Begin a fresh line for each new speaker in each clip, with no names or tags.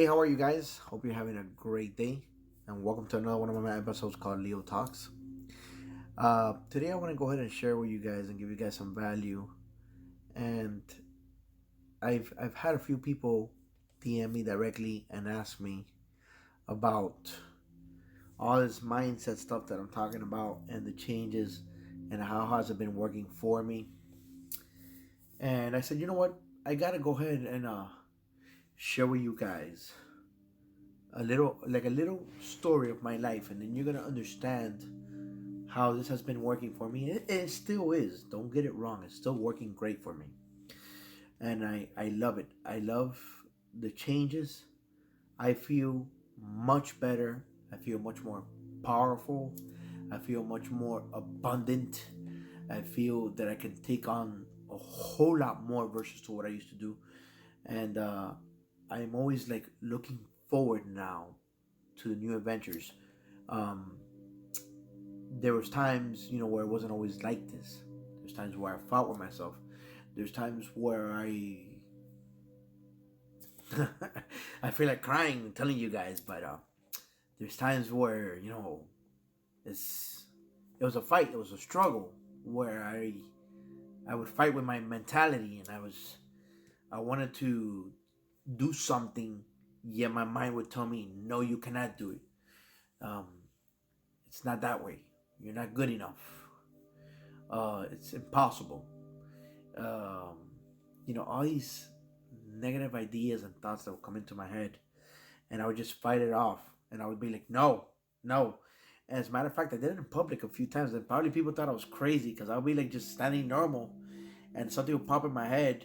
Hey, how are you guys? Hope you're having a great day, and welcome to another one of my episodes called Leo Talks. Today, I want to go ahead and share with you guys and give you guys some value. And I've had a few people DM me directly and ask me about all this mindset stuff that I'm talking about and the changes and how has it been working for me. And I said, you know what? I gotta go ahead and share with you guys a little story of my life, and then you're gonna understand how this has been working for me. It still is. Don't get it wrong. It's still working great for me, and I love it. I love the changes. I feel much better. I feel much more powerful. I feel much more abundant. I feel that I can take on a whole lot more versus to what I used to do, and I'm always like looking forward now to the new adventures. Um, there was times, where it wasn't always like this. There's times where I fought with myself. There's times where I feel like crying and telling you guys, but there's times where it's it was a fight. It was a struggle where I would fight with my mentality, and I wanted to do something, yet my mind would tell me, no, you cannot do it. Um, it's not that way. You're not good enough. It's impossible. Um, all these negative ideas and thoughts that would come into my head, and I would just fight it off, and I would be like, no, no. And as a matter of fact, I did it in public a few times, and probably people thought I was crazy because I would be like just standing normal, and something would pop in my head,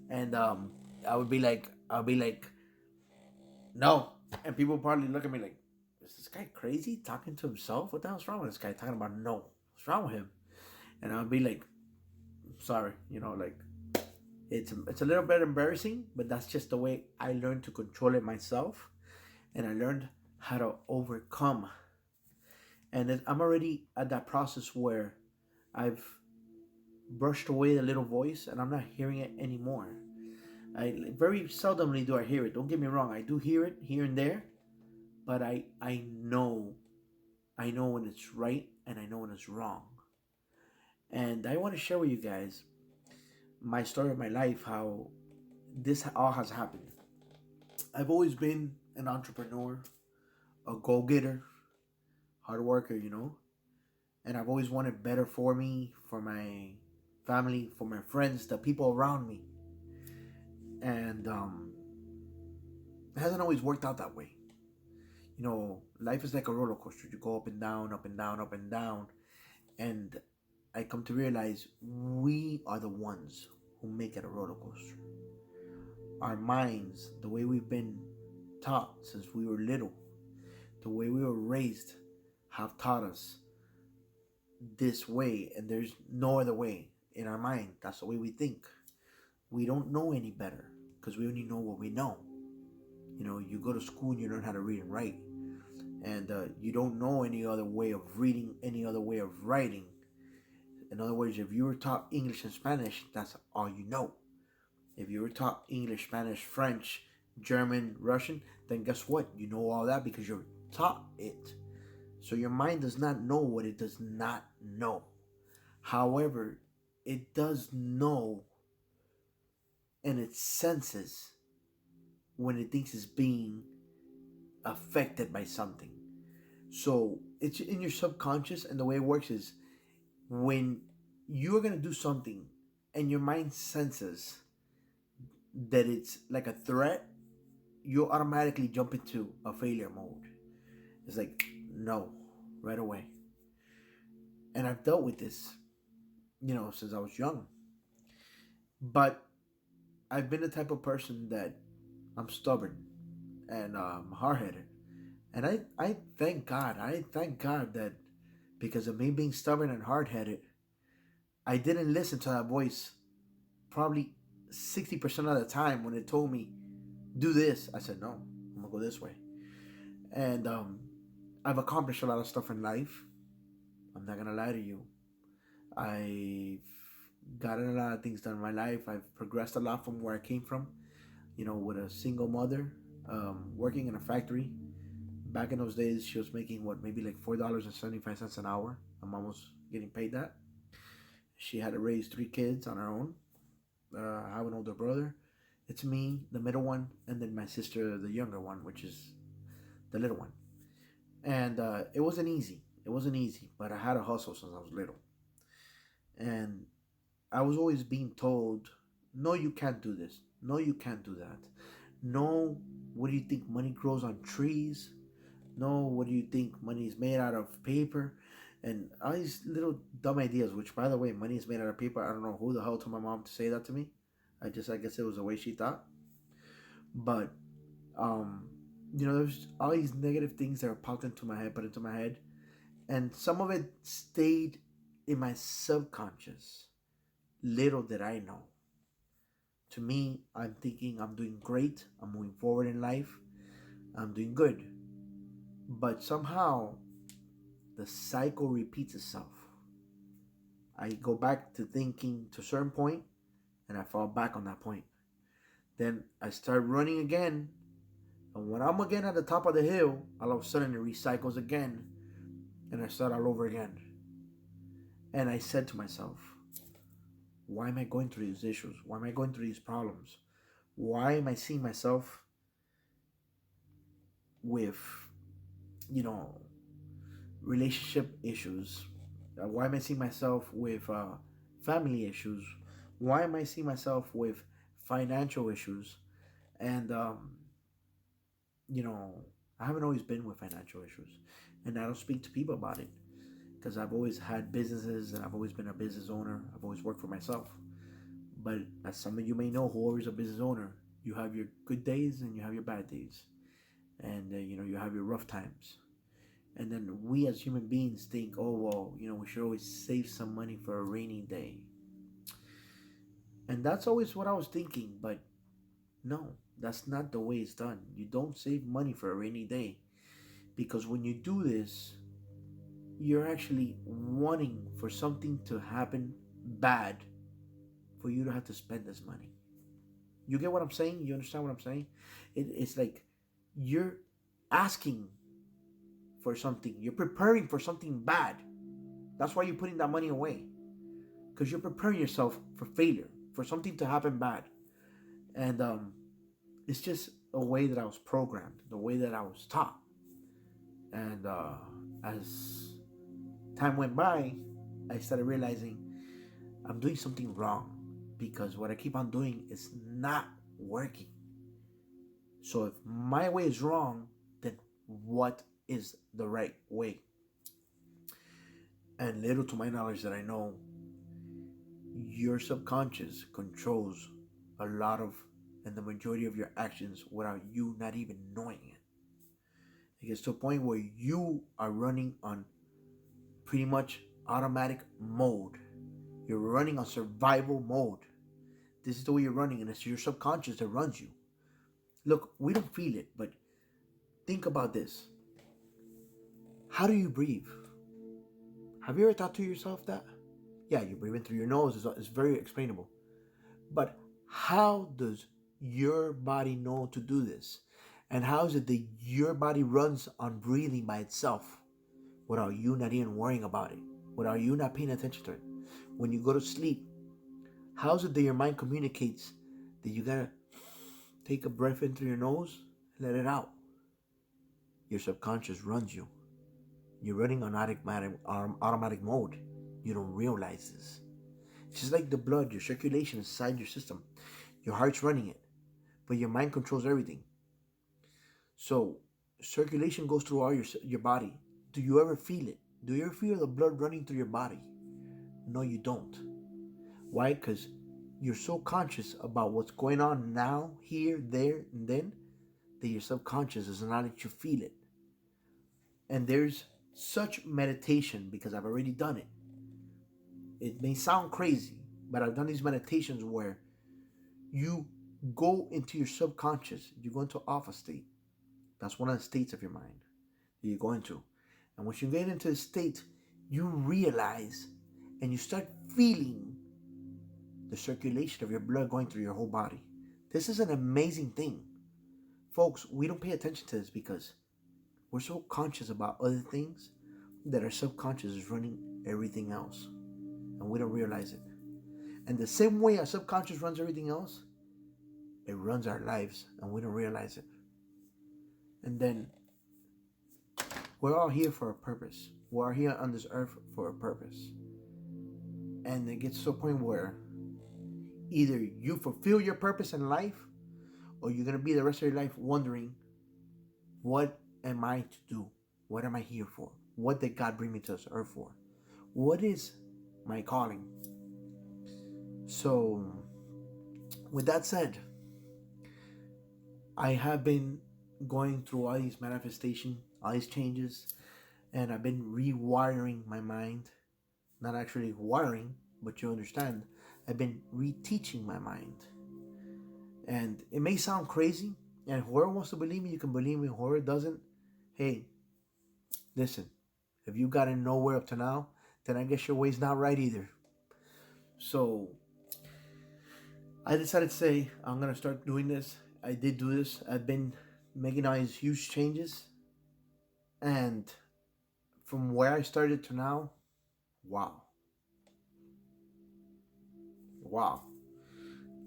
and I would be like, no, and people would probably look at me like, is this guy crazy talking to himself? What the hell's wrong with this guy talking about no? What's wrong with him? And I would be like, sorry, like it's a little bit embarrassing, but that's just the way I learned to control it myself, and I learned how to overcome. And then I'm already at that process where I've brushed away the little voice, and I'm not hearing it anymore. I very seldomly do I hear it. Don't get me wrong, I do hear it here and there, but I know when it's right and I know when it's wrong. And I want to share with you guys my story of my life, how this all has happened. I've always been an entrepreneur, a go getter, hard worker, and I've always wanted better for me, for my family, for my friends, the people around me. And it hasn't always worked out that way. Life is like a roller coaster. You go up and down, up and down, up and down. And I come to realize we are the ones who make it a roller coaster. Our minds, the way we've been taught since we were little, the way we were raised, have taught us this way, and there's no other way in our mind. That's the way we think. We don't know any better because we only know what we know. You go to school and you learn how to read and write, and you don't know any other way of reading, any other way of writing. In other words, if you were taught English and Spanish, that's all you know. If you were taught English, Spanish, French, German, Russian, then guess what? You know all that because you're taught it. So your mind does not know what it does not know. However, it does know, and it senses when it thinks it's being affected by something. So it's in your subconscious, and the way it works is when you're going to do something and your mind senses that it's like a threat, you automatically jump into a failure mode. It's like, no, right away. And I've dealt with this, since I was young. But I've been the type of person that I'm stubborn and hard headed. And I thank God. I thank God that because of me being stubborn and hard headed, I didn't listen to that voice probably 60% of the time when it told me, do this. I said, no, I'm going to go this way. And I've accomplished a lot of stuff in life. I'm not going to lie to you. I've gotten a lot of things done in my life. I've progressed a lot from where I came from, with a single mother working in a factory. Back in those days, she was making what, maybe like $4.75 an hour. My mom was getting paid that. She had to raise three kids on her own. I have an older brother. It's me, the middle one, and then my sister, the younger one, which is the little one. And it wasn't easy. It wasn't easy, but I had a hustle since I was little. And I was always being told, no, you can't do this. No, you can't do that. No, what do you think? Money grows on trees? No, what do you think? Money is made out of paper? And all these little dumb ideas, which, by the way, money is made out of paper. I don't know who the hell told my mom to say that to me. I guess it was the way she thought. But, um, there's all these negative things that are popped into my head, put into my head. And some of it stayed in my subconscious. Little did I know. To me, I'm thinking I'm doing great. I'm moving forward in life. I'm doing good. But somehow, the cycle repeats itself. I go back to thinking to a certain point, and I fall back on that point. Then I start running again, and when I'm again at the top of the hill, all of a sudden it recycles again, and I start all over again. And I said to myself, why am I going through these issues? Why am I going through these problems? Why am I seeing myself with, you know, relationship issues? Why am I seeing myself with family issues? Why am I seeing myself with financial issues? And, you know, I haven't always been with financial issues. And I don't speak to people about it because I've always had businesses and I've always been a business owner. I've always worked for myself. But as some of you may know, whoever is a business owner, you have your good days and you have your bad days. And, you have your rough times. And then we as human beings think, oh, well, we should always save some money for a rainy day. And that's always what I was thinking. But no, that's not the way it's done. You don't save money for a rainy day. Because when you do this, you're actually wanting for something to happen bad for you to have to spend this money. You get what I'm saying? You understand what I'm saying? It's like you're asking for something. You're preparing for something bad. That's why you're putting that money away. Because you're preparing yourself for failure, for something to happen bad. And it's just a way that I was programmed, the way that I was taught. And as time went by, I started realizing I'm doing something wrong because what I keep on doing is not working. So if my way is wrong, then what is the right way? And little to my knowledge that I know, your subconscious controls a lot of and the majority of your actions without you not even knowing it. It gets to a point where you are running on pretty much automatic mode. You're running on survival mode. This is the way you're running, and it's your subconscious that runs you. Look, we don't feel it, but think about this. How do you breathe? Have you ever thought to yourself that? Yeah, you're breathing through your nose. It's very explainable. But how does your body know to do this? And how is it that your body runs on breathing by itself without you not even worrying about it, without you not paying attention to it? When you go to sleep, how is it that your mind communicates that you gotta take a breath in through your nose and let it out? Your subconscious runs you. You're running on automatic mode. You don't realize this. It's just like the blood, your circulation inside your system. Your heart's running it, but your mind controls everything. So circulation goes through all your body. Do you ever feel it? Do you ever feel the blood running through your body? No, you don't. Why? Because you're so conscious about what's going on now, here, there, and then, that your subconscious does not let you feel it. And there's such meditation, because I've already done it. It may sound crazy, but I've done these meditations where you go into your subconscious, you go into alpha state. That's one of the states of your mind that you go into. And once you get into the state, you realize and you start feeling the circulation of your blood going through your whole body. This is an amazing thing. folks, we don't pay attention to this because we're so conscious about other things that our subconscious is running everything else, and we don't realize it. And the same way our subconscious runs everything else, it runs our lives, and we don't realize it. And then we're all here for a purpose. We're all here on this earth for a purpose. And it gets to a point where either you fulfill your purpose in life, or you're going to be the rest of your life wondering, what am I to do? What am I here for? What did God bring me to this earth for? What is my calling? So, with that said, I have been going through all these manifestations, all these changes, and I've been rewiring my mind. Not actually wiring, but you understand. I've been reteaching my mind. And it may sound crazy, and whoever wants to believe me, you can believe me. Whoever doesn't, hey, listen, if you gotten nowhere up to now, then I guess your way's not right either. So I decided to say, I'm going to start doing this. I did do this. I've been making all these huge changes. And from where I started to now, wow. Wow.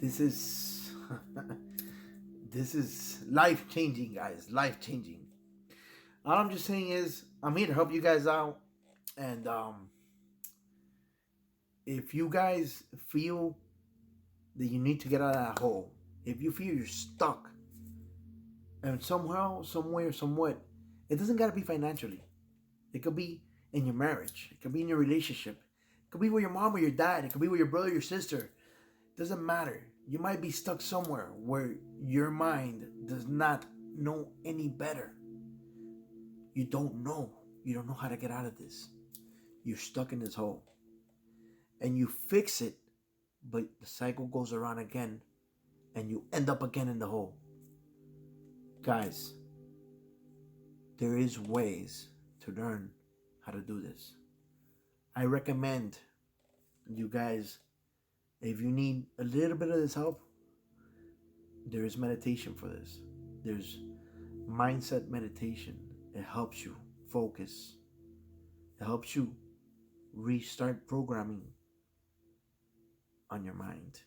This is this is life-changing, guys. Life-changing. All I'm just saying is, I'm here to help you guys out. And if you guys feel that you need to get out of that hole, if you feel you're stuck, and somehow, somewhere, somewhat, it doesn't gotta be financially. It could be in your marriage. It could be in your relationship. It could be with your mom or your dad. It could be with your brother or your sister. It doesn't matter. You might be stuck somewhere where your mind does not know any better. You don't know. You don't know how to get out of this. You're stuck in this hole. And you fix it, but the cycle goes around again, and you end up again in the hole. Guys, there is ways to learn how to do this. I recommend you guys, if you need a little bit of this help, there is meditation for this. There's mindset meditation. It helps you focus. It helps you restart programming on your mind.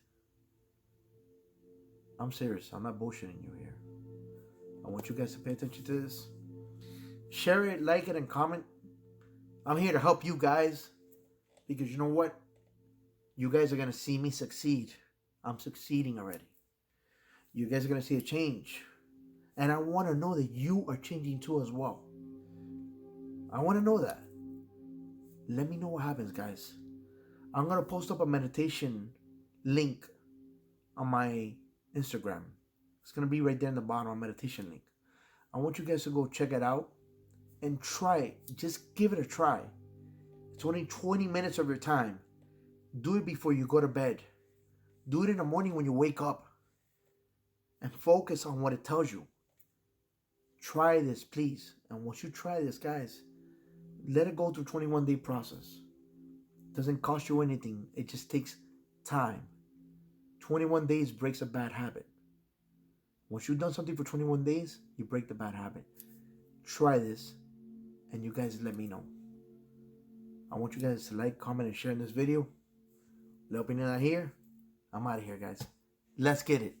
I'm serious. I'm not bullshitting you here. I want you guys to pay attention to this. Share it, like it, and comment. I'm here to help you guys, because you know what? You guys are going to see me succeed. I'm succeeding already. You guys are going to see a change. And I want to know that you are changing too as well. I want to know that. Let me know what happens, guys. I'm going to post up a meditation link on my Instagram. It's going to be right there in the bottom, a meditation link. I want you guys to go check it out and try it. Just give it a try. It's only 20 minutes of your time. Do it before you go to bed. Do it in the morning when you wake up. And focus on what it tells you. Try this, please. And once you try this, guys, let it go through 21-day process. It doesn't cost you anything. It just takes time. 21 days breaks a bad habit. Once you've done something for 21 days, you break the bad habit. Try this, and you guys let me know. I want you guys to like, comment, and share in this video. Let me know that here. I'm out of here, guys. Let's get it.